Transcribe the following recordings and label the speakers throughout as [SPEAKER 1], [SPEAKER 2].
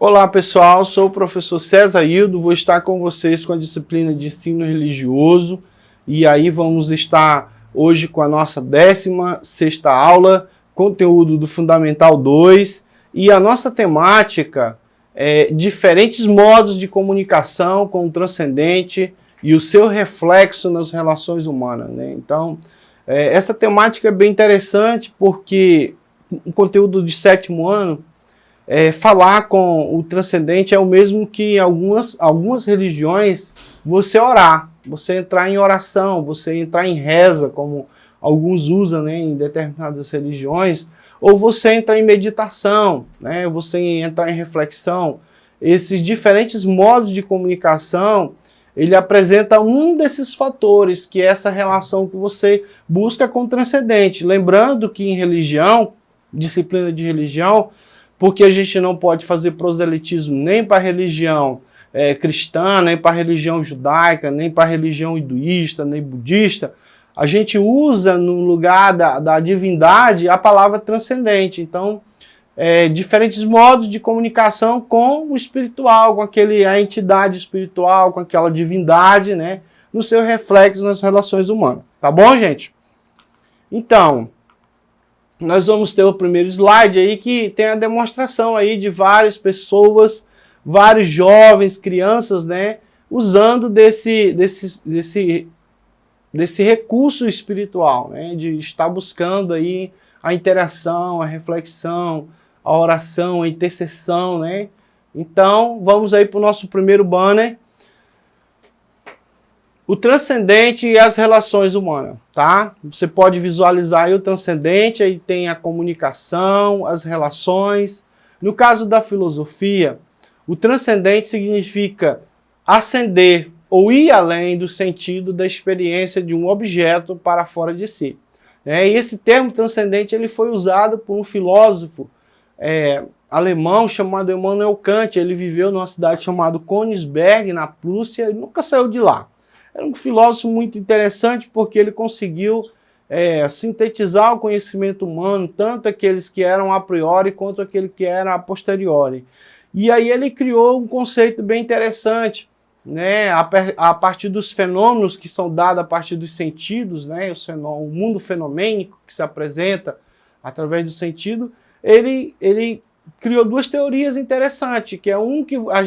[SPEAKER 1] Olá pessoal, sou o professor César Hildo, vou estar com vocês com a disciplina de ensino religioso e aí vamos estar hoje com a nossa 16ª aula, conteúdo do Fundamental 2 e a nossa temática é diferentes modos de comunicação com o transcendente e o seu reflexo nas relações humanas, né? Então, essa temática é bem interessante porque o conteúdo de 7º ano falar com o transcendente é o mesmo que em algumas religiões você orar, você entrar em oração, você entrar em reza, como alguns usam, né, em determinadas religiões, ou você entrar em meditação, né, você entrar em reflexão. Esses diferentes modos de comunicação, ele apresenta um desses fatores, que é essa relação que você busca com o transcendente. Lembrando que em religião, disciplina de religião, porque a gente não pode fazer proselitismo nem para a religião cristã, nem para a religião judaica, nem para a religião hinduísta, nem budista. A gente usa no lugar da divindade a palavra transcendente. Então, diferentes modos de comunicação com o espiritual, com a entidade espiritual, com aquela divindade, né, no seu reflexo nas relações humanas. Tá bom, gente? Então, nós vamos ter o primeiro slide aí que tem a demonstração aí de várias pessoas, vários jovens, crianças, né, usando desse recurso espiritual, né, de estar buscando aí a interação, a reflexão, a oração, a intercessão, né. Então, vamos aí para o nosso primeiro banner. O transcendente e as relações humanas, tá? Você pode visualizar aí o transcendente, aí tem a comunicação, as relações. No caso da filosofia, o transcendente significa ascender ou ir além do sentido da experiência de um objeto para fora de si. E esse termo transcendente ele foi usado por um filósofo alemão chamado Immanuel Kant. Ele viveu numa cidade chamada Königsberg, na Prússia, e nunca saiu de lá. Era um filósofo muito interessante porque ele conseguiu sintetizar o conhecimento humano, tanto aqueles que eram a priori quanto aqueles que eram a posteriori. E aí ele criou um conceito bem interessante, né, a partir dos fenômenos que são dados a partir dos sentidos, né, o mundo fenomênico que se apresenta através do sentido, ele criou duas teorias interessantes, que é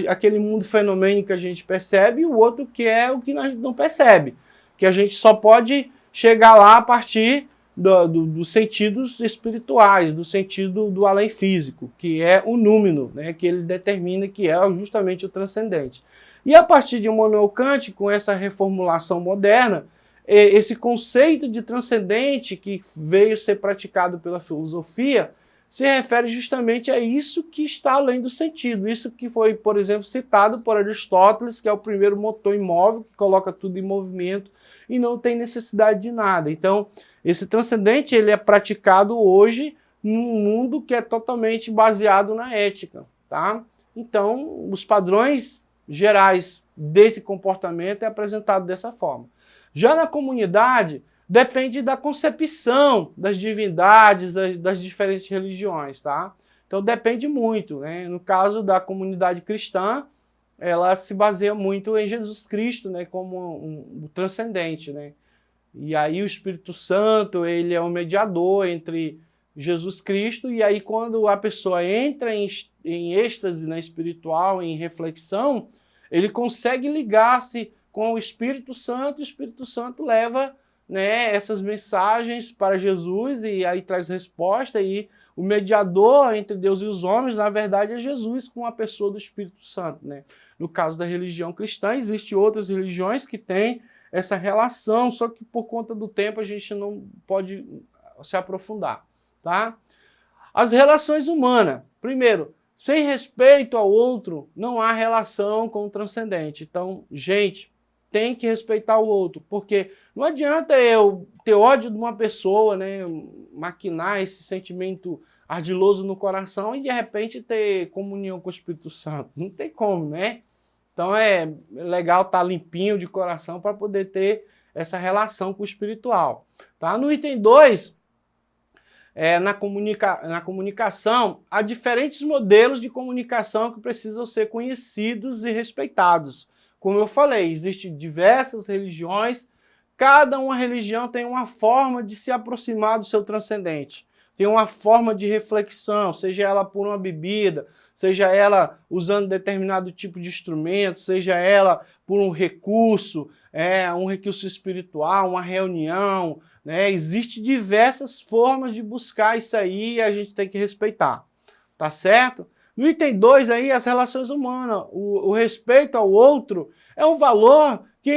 [SPEAKER 1] aquele mundo fenomênico que a gente percebe, e o outro que é o que nós não percebe, que a gente só pode chegar lá a partir dos sentidos espirituais, do sentido do além físico, que é o númeno, né, que ele determina que é justamente o transcendente. E a partir de Immanuel Kant, com essa reformulação moderna, esse conceito de transcendente que veio ser praticado pela filosofia, se refere justamente a isso que está além do sentido. Isso que foi, por exemplo, citado por Aristóteles, que é o primeiro motor imóvel, que coloca tudo em movimento e não tem necessidade de nada. Então, esse transcendente ele é praticado hoje num mundo que é totalmente baseado na ética, tá? Então, os padrões gerais desse comportamento é apresentado dessa forma. Já na comunidade, depende da concepção das divindades, das diferentes religiões, tá? Então depende muito, né? No caso da comunidade cristã, ela se baseia muito em Jesus Cristo, né? Como o transcendente, né? E aí o Espírito Santo, ele é o mediador entre Jesus Cristo, e aí quando a pessoa entra em êxtase, né, espiritual, em reflexão, ele consegue ligar-se com o Espírito Santo, e o Espírito Santo leva, né, essas mensagens para Jesus e aí traz resposta, e o mediador entre Deus e os homens, na verdade, é Jesus com a pessoa do Espírito Santo, né? No caso da religião cristã, existem outras religiões que têm essa relação, só que por conta do tempo a gente não pode se aprofundar, tá? As relações humanas. Primeiro, sem respeito ao outro, não há relação com o transcendente. Então, gente, tem que respeitar o outro, porque não adianta eu ter ódio de uma pessoa, né, maquinar esse sentimento ardiloso no coração e de repente ter comunhão com o Espírito Santo. Não tem como, né? Então é legal estar limpinho de coração para poder ter essa relação com o espiritual. Tá? No item 2, na comunicação, há diferentes modelos de comunicação que precisam ser conhecidos e respeitados. Como eu falei, existem diversas religiões, cada uma religião tem uma forma de se aproximar do seu transcendente. Tem uma forma de reflexão, seja ela por uma bebida, seja ela usando determinado tipo de instrumento, seja ela por um recurso espiritual, uma reunião, né? Existem diversas formas de buscar isso aí e a gente tem que respeitar, tá certo? No item 2 aí, as relações humanas, o respeito ao outro é um valor que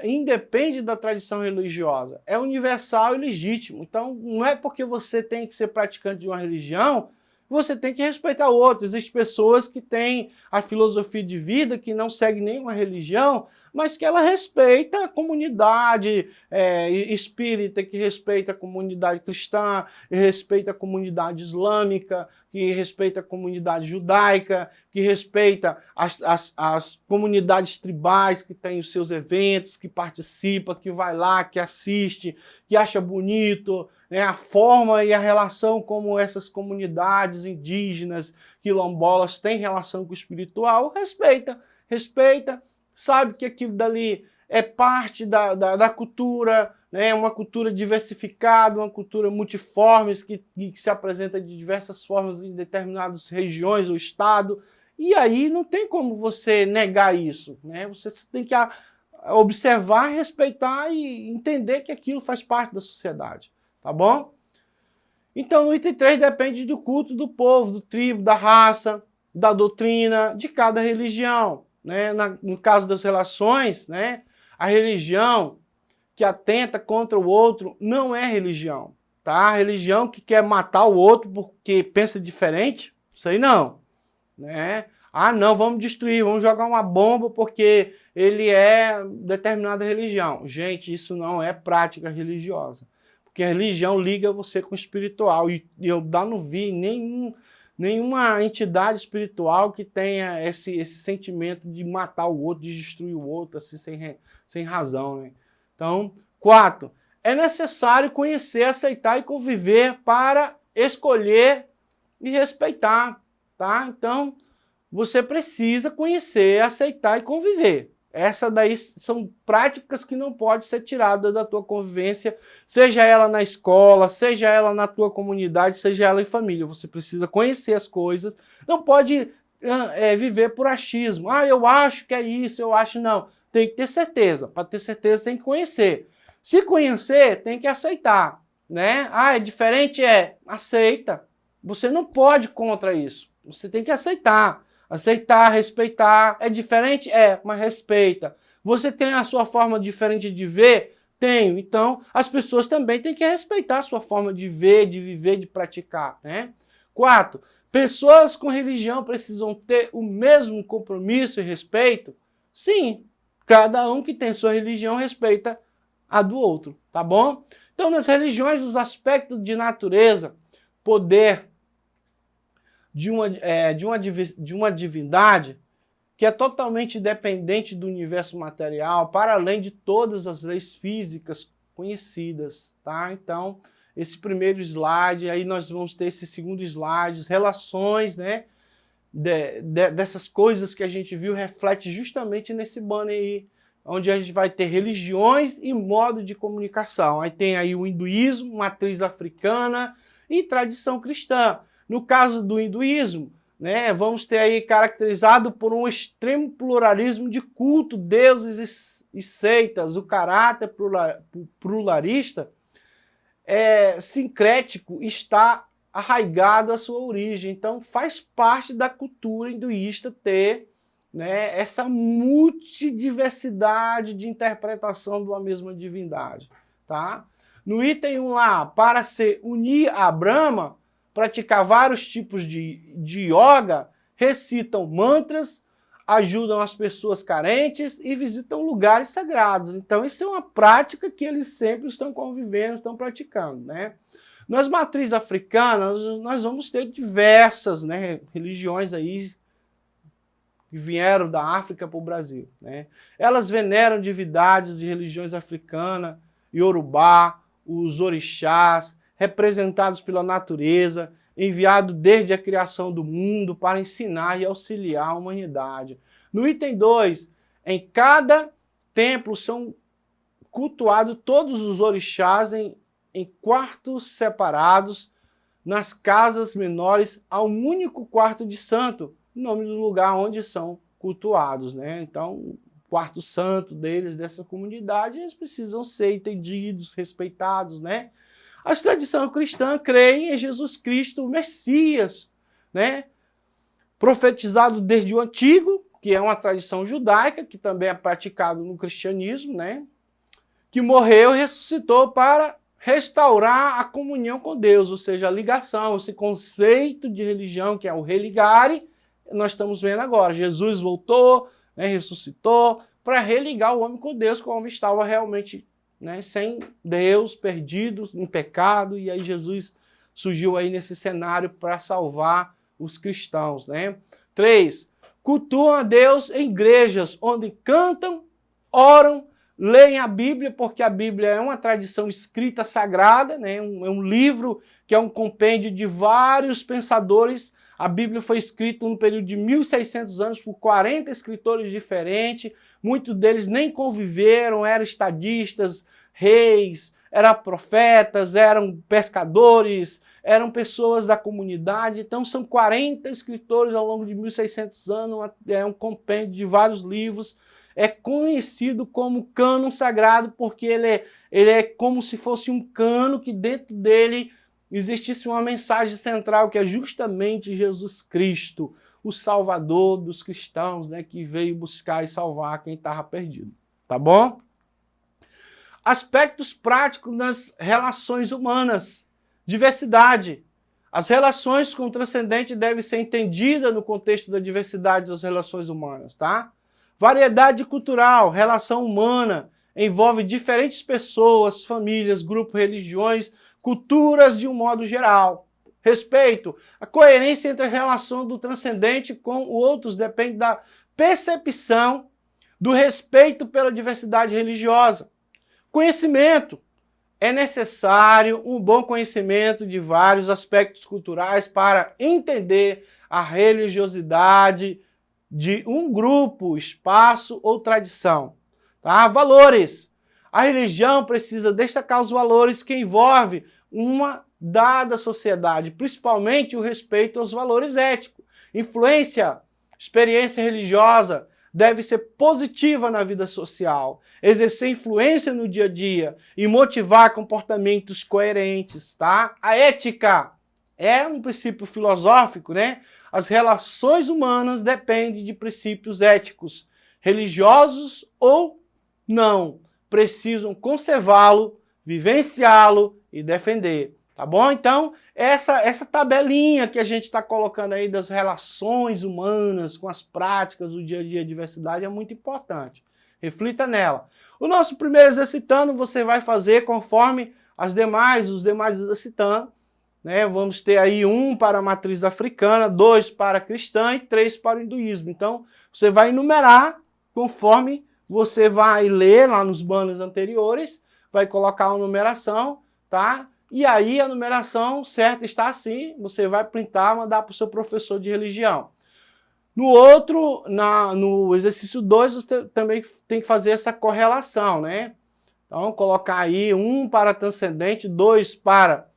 [SPEAKER 1] independe da tradição religiosa, é universal e legítimo. Então, não é porque você tem que ser praticante de uma religião, você tem que respeitar o outro. Existem pessoas que têm a filosofia de vida, que não seguem nenhuma religião, mas que ela respeita a comunidade espírita, que respeita a comunidade cristã, que respeita a comunidade islâmica, que respeita a comunidade judaica, que respeita as comunidades tribais que têm os seus eventos, que participa, que vai lá, que assiste, que acha bonito, né, a forma e a relação como essas comunidades indígenas, quilombolas, têm relação com o espiritual, respeita, sabe que aquilo dali é parte da cultura, né, uma cultura diversificada, uma cultura multiforme, que se apresenta de diversas formas em determinadas regiões ou estado, e aí não tem como você negar isso, né? Você tem que observar, respeitar e entender que aquilo faz parte da sociedade, tá bom? Então, no item 3 depende do culto do povo, do tribo, da raça, da doutrina, de cada religião, né? No caso das relações, né, a religião que atenta contra o outro não é religião, tá? A religião que quer matar o outro porque pensa diferente, isso aí não, né? Ah, não, vamos destruir, vamos jogar uma bomba porque ele é determinada religião. Gente, isso não é prática religiosa, porque a religião liga você com o espiritual, e eu não vi nenhuma entidade espiritual que tenha esse sentimento de matar o outro, de destruir o outro, assim, sem razão, né? Então, 4. É necessário conhecer, aceitar e conviver para escolher e respeitar, tá? Então, você precisa conhecer, aceitar e conviver. Essa daí são práticas que não podem ser tiradas da tua convivência, seja ela na escola, seja ela na tua comunidade, seja ela em família. Você precisa conhecer as coisas, não pode viver por achismo. Ah, eu acho que é isso, eu acho não. Tem que ter certeza. Para ter certeza tem que conhecer. Se conhecer, tem que aceitar, né? Ah, é diferente? Aceita. Você não pode contra isso. Você tem que aceitar. Aceitar, respeitar. É diferente? Mas respeita. Você tem a sua forma diferente de ver? Tenho. Então, as pessoas também têm que respeitar a sua forma de ver, de viver, de praticar, né? 4. Pessoas com religião precisam ter o mesmo compromisso e respeito? Sim. Cada um que tem sua religião respeita a do outro, tá bom? Então, nas religiões, os aspectos de natureza, poder de uma divindade que é totalmente dependente do universo material, para além de todas as leis físicas conhecidas, tá? Então, esse primeiro slide, aí nós vamos ter esse segundo slide, relações, né? Dessas coisas que a gente viu reflete justamente nesse banner aí, onde a gente vai ter religiões e modo de comunicação. Aí tem aí o hinduísmo, matriz africana e tradição cristã. No caso do hinduísmo, né, vamos ter aí caracterizado por um extremo pluralismo de culto, deuses e seitas. O caráter pluralista sincrético está arraigado à sua origem. Então faz parte da cultura hinduísta ter, né, essa multidiversidade de interpretação de uma mesma divindade, tá? No item 1 lá, para se unir a Brahma, praticar vários tipos de yoga, recitam mantras, ajudam as pessoas carentes e visitam lugares sagrados. Então isso é uma prática que eles sempre estão convivendo, estão praticando, né? Nas matrizes africanas, nós vamos ter diversas, né, religiões aí que vieram da África para o Brasil, né? Elas veneram divindades de religiões africanas, Yorubá, os orixás, representados pela natureza, enviado desde a criação do mundo para ensinar e auxiliar a humanidade. No item 2, em cada templo são cultuados todos os orixás em quartos separados, nas casas menores, há um único quarto de santo, nome do lugar onde são cultuados, né? Então, o quarto santo deles, dessa comunidade, eles precisam ser entendidos, respeitados, né? A tradição cristã crê em Jesus Cristo, o Messias, né? Profetizado desde o Antigo, que é uma tradição judaica, que também é praticado no cristianismo, né? Que morreu e ressuscitou para restaurar a comunhão com Deus, ou seja, a ligação, esse conceito de religião que é o religare, nós estamos vendo agora. Jesus voltou, né, ressuscitou, para religar o homem com Deus, que o homem estava realmente, né, sem Deus, perdido, em pecado, e aí Jesus surgiu aí nesse cenário para salvar os cristãos, né? 3. Cultuam a Deus em igrejas, onde cantam, oram, leem a Bíblia, porque a Bíblia é uma tradição escrita sagrada, né? É um livro que é um compêndio de vários pensadores. A Bíblia foi escrita num período de 1.600 anos por 40 escritores diferentes. Muitos deles nem conviveram, eram estadistas, reis, eram profetas, eram pescadores, eram pessoas da comunidade. Então são 40 escritores ao longo de 1.600 anos, é um compêndio de vários livros. É conhecido como cânon sagrado porque ele é como se fosse um cano que dentro dele existisse uma mensagem central, que é justamente Jesus Cristo, o Salvador dos cristãos, né, que veio buscar e salvar quem estava perdido. Tá bom? Aspectos práticos nas relações humanas. Diversidade. As relações com o transcendente devem ser entendidas no contexto da diversidade das relações humanas, tá? Variedade cultural, relação humana, envolve diferentes pessoas, famílias, grupos, religiões, culturas de um modo geral. Respeito, a coerência entre a relação do transcendente com outros depende da percepção do respeito pela diversidade religiosa. Conhecimento, é necessário um bom conhecimento de vários aspectos culturais para entender a religiosidade de um grupo, espaço ou tradição. Tá? Valores. A religião precisa destacar os valores que envolvem uma dada sociedade, principalmente o respeito aos valores éticos. Influência, experiência religiosa deve ser positiva na vida social, exercer influência no dia a dia e motivar comportamentos coerentes, tá? A ética é um princípio filosófico, né? As relações humanas dependem de princípios éticos, religiosos ou não. Precisam conservá-lo, vivenciá-lo e defender. Tá bom? Então, essa tabelinha que a gente está colocando aí das relações humanas com as práticas do dia a dia, diversidade, é muito importante. Reflita nela. O nosso primeiro exercitando você vai fazer conforme os demais exercitando. Né? Vamos ter aí 1 para a matriz africana, 2 para a cristã e 3 para o hinduísmo. Então, você vai enumerar conforme você vai ler lá nos banners anteriores, vai colocar a numeração, tá? E aí a numeração certa está assim, você vai printar, mandar para o seu professor de religião. No outro, no exercício 2, você também tem que fazer essa correlação, né? Então, colocar aí 1 para transcendente, 2 para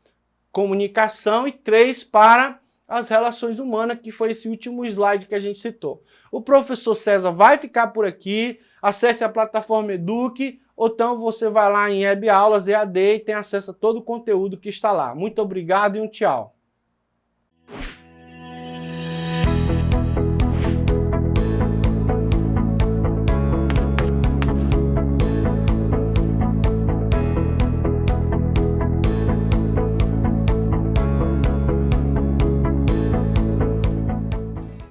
[SPEAKER 1] comunicação e 3 para as relações humanas, que foi esse último slide que a gente citou. O professor César vai ficar por aqui, acesse a plataforma Eduque, ou então você vai lá em Web Aulas EAD e tem acesso a todo o conteúdo que está lá. Muito obrigado e um tchau.